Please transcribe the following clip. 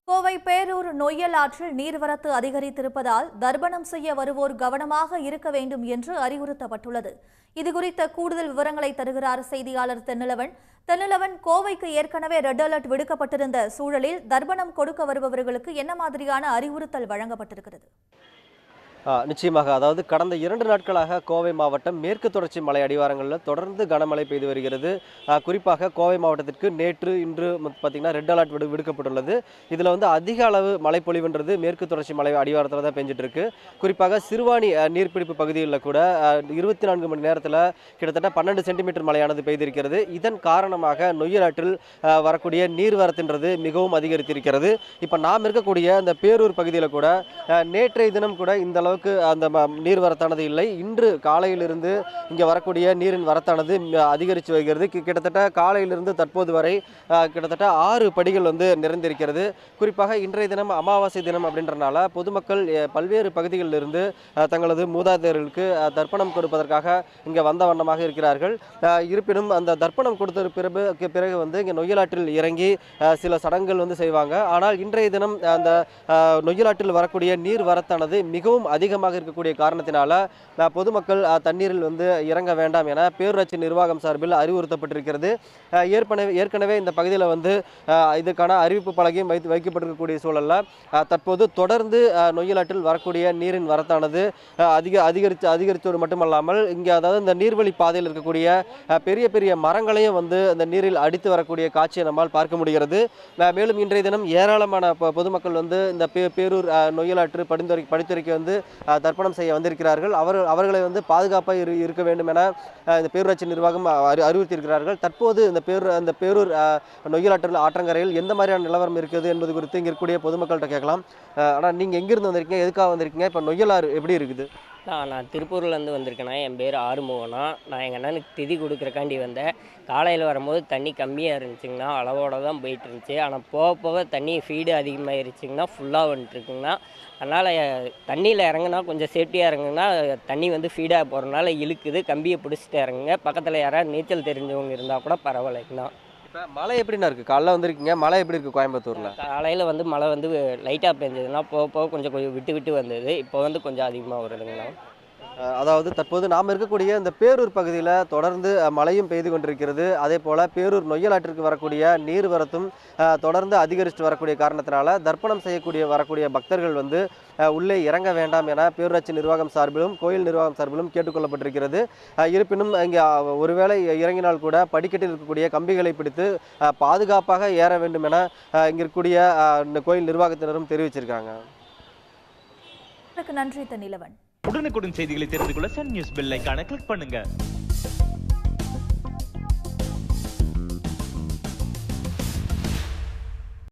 கோவை பேரூர் நொய்யல் ஆற்றில் நீர்வரத்து அதிகரித்திருப்பதால் தர்ப்பணம் செய்ய வருவோர் கவனமாக இருக்க வேண்டும் என்று அறிவுறுத்தப்பட்டுள்ளது. இதுகுறித்த கூடுதல் விவரங்களை தருகிறார் செய்தியாளர் தென்னிலவன். கோவைக்கு ஏற்கனவே ரெட் அலர்ட் விடுக்கப்பட்டிருந்த சூழலில் தர்ப்பணம் கொடுக்க வருபவர்களுக்கு என்ன மாதிரியான அறிவுறுத்தல் வழங்கப்பட்டிருக்கிறது? நிச்சயமாக. அதாவது கடந்த 2 நாட்களாக கோவை மாவட்டம் மேற்கு தொடர்ச்சி மலை அடிவாரங்களில் தொடர்ந்து கனமழை பெய்து வருகிறது. குறிப்பாக கோவை மாவட்டத்திற்கு நேற்று இன்று பார்த்திங்கன்னா ரெட் அலர்ட் விடுக்கப்பட்டுள்ளது. இதில் அதிக அளவு மழைப்பொழிவுன்றது மேற்கு தொடர்ச்சி மலை அடிவாரத்தில் தான் பெஞ்சிட்டு இருக்கு. குறிப்பாக சிறுவாணி நீர்பிடிப்பு பகுதிகளில் கூட 24 மணி நேரத்தில் கிட்டத்தட்ட 12 சென்டிமீட்டர் மழையானது பெய்திருக்கிறது. இதன் காரணமாக நொய்யல் ஆற்றில் வரக்கூடிய நீர்வரத்துன்றது மிகவும் அதிகரித்திருக்கிறது. இப்போ நாம் இருக்கக்கூடிய அந்த பேரூர் பகுதியில் கூட நேற்றைய தினம் கூட இந்த அளவுக்கு அந்த நீர்வரத்தானது இல்லை. இன்று காலையிலிருந்து இங்கே வரக்கூடிய நீரின் வரத்தானது அதிகரித்து வருகிறது. கிட்டத்தட்ட காலையிலிருந்து தற்போது வரை கிட்டத்தட்ட 6 படிகள் நிறைந்திருக்கிறது. குறிப்பாக இன்றைய தினம் அமாவாசை தினம் அப்படின்றனால பொதுமக்கள் பல்வேறு பகுதிகளிலிருந்து தங்களது மூதாதையர்களுக்கு தர்ப்பணம் கொடுப்பதற்காக இங்கே வந்த வண்ணமாக இருக்கிறார்கள். இருப்பினும் அந்த தர்ப்பணம் கொடுத்த பிறகு இங்கே நொய்யலாற்றில் இறங்கி சில சடங்குகள் செய்வாங்க. ஆனால் இன்றைய தினம் அந்த நொய்யலாற்றில் வரக்கூடிய நீர் வரத்தானது மிகவும் அதிகமாக இருக்கக்கூடிய காரணத்தினால பொதுமக்கள் தண்ணீரில் இறங்க வேண்டாம் என பேரூராட்சி நிர்வாகம் சார்பில் அறிவுறுத்தப்பட்டிருக்கிறது. ஏற்கனவே இந்த பகுதியில் இதுக்கான அறிவிப்பு பலகையும் வைக்கப்பட்டிருக்கக்கூடிய சூழலில் தற்போது தொடர்ந்து நொய்யலாற்றில் வரக்கூடிய நீரின் வரத்தானது அதிகரித்தோடு மட்டுமல்லாமல் இங்கே அதாவது இந்த நீர்வழி பாதையில் இருக்கக்கூடிய பெரிய பெரிய மரங்களையும் இந்த நீரில் அடித்து வரக்கூடிய காட்சியை நம்மால் பார்க்க முடிகிறது. மேலும் இன்றைய தினம் ஏராளமான பொதுமக்கள் இந்த பேரூர் நொய்யலாற்று படித்துறைக்கு தர்ப்பணம் செய்ய வந்திருக்கிறார்கள். அவர்களை பாதுகாப்பாக இருக்க வேண்டும் என இந்த பேரூராட்சி நிர்வாகம் அறிவுறுத்தியிருக்கிறார்கள். தற்போது இந்த பேரூர் நொய்யலாற்றில் ஆற்றங்கரையில் எந்த மாதிரியான நிலவரம் இருக்குது என்பது குறித்து இங்கே இருக்கக்கூடிய பொதுமக்கள்கிட்ட கேட்கலாம். ஆனால் நீங்கள் எங்கிருந்து வந்திருக்கீங்க, எதுக்காக வந்திருக்கீங்க, இப்போ நொய்யலாறு எப்படி இருக்குது? நான் திருப்பூர்லேருந்து வந்திருக்கேண்ணா. என் பேர் ஆறுமுகனா. நான் எங்கள் அண்ணனுக்கு திதி கொடுக்குறக்காண்டி வந்தேன். காலையில் வரும்போது தண்ணி கம்மியாக இருந்துச்சுங்கண்ணா, அளவோடு தான் போயிட்டு இருந்துச்சு. ஆனால் போக போக தண்ணி ஃபீடு அதிகமாகிருச்சுங்கண்ணா, ஃபுல்லாக வந்துட்டுருக்குங்கண்ணா. அதனால் தண்ணியில் இறங்குனா கொஞ்சம் சேஃப்டியாக இறங்குங்கன்னா, தண்ணி ஃபீடாக போகிறனால இழுக்குது. கம்பியை பிடிச்சிட்டு இறங்குங்க. பக்கத்தில் யாராவது நீச்சல் தெரிஞ்சவங்க இருந்தால் கூட பரவாயில்லைங்கண்ணா. இப்போ மழை எப்படின்னா இருக்குது? காலைல வந்திருக்கீங்க, மழை எப்படி இருக்குது கோயம்புத்தூரில்? காலையில் மழை லைட்டாக பெஞ்சதுன்னா போக போக கொஞ்சம் விட்டு விட்டு வந்தது. இப்போ கொஞ்சம் அதிகமாக வருதுங்கண்ணா. அதாவது தற்போது நாம் இருக்கக்கூடிய இந்த பேரூர் பகுதியில் தொடர்ந்து மழையும் பெய்து கொண்டிருக்கிறது. அதே போல் பேரூர் நொய்யலாற்றிற்கு வரக்கூடிய நீர்வரத்தும் தொடர்ந்து அதிகரித்து வரக்கூடிய காரணத்தினால தர்ப்பணம் வரக்கூடிய பக்தர்கள் உள்ளே இறங்க வேண்டாம் என பேரூராட்சி நிர்வாகம் சார்பிலும் கோயில் நிர்வாகம் சார்பிலும் கேட்டுக்கொள்ளப்பட்டிருக்கிறது. இருப்பினும் இங்கே ஒருவேளை இறங்கினால் கூட படிக்கட்டில் இருக்கக்கூடிய கம்பிகளை பிடித்து பாதுகாப்பாக ஏற வேண்டும் என இங்கே இருக்கக்கூடிய கோயில் நிர்வாகத்தினரும் தெரிவிச்சிருக்காங்க. நன்றி தென்னிலவன். உடனுக்குடன் செய்திகளை தெரிந்து கொள்ள சன் நியூஸ் பெல் ஐகானை கிளிக் பண்ணுங்க.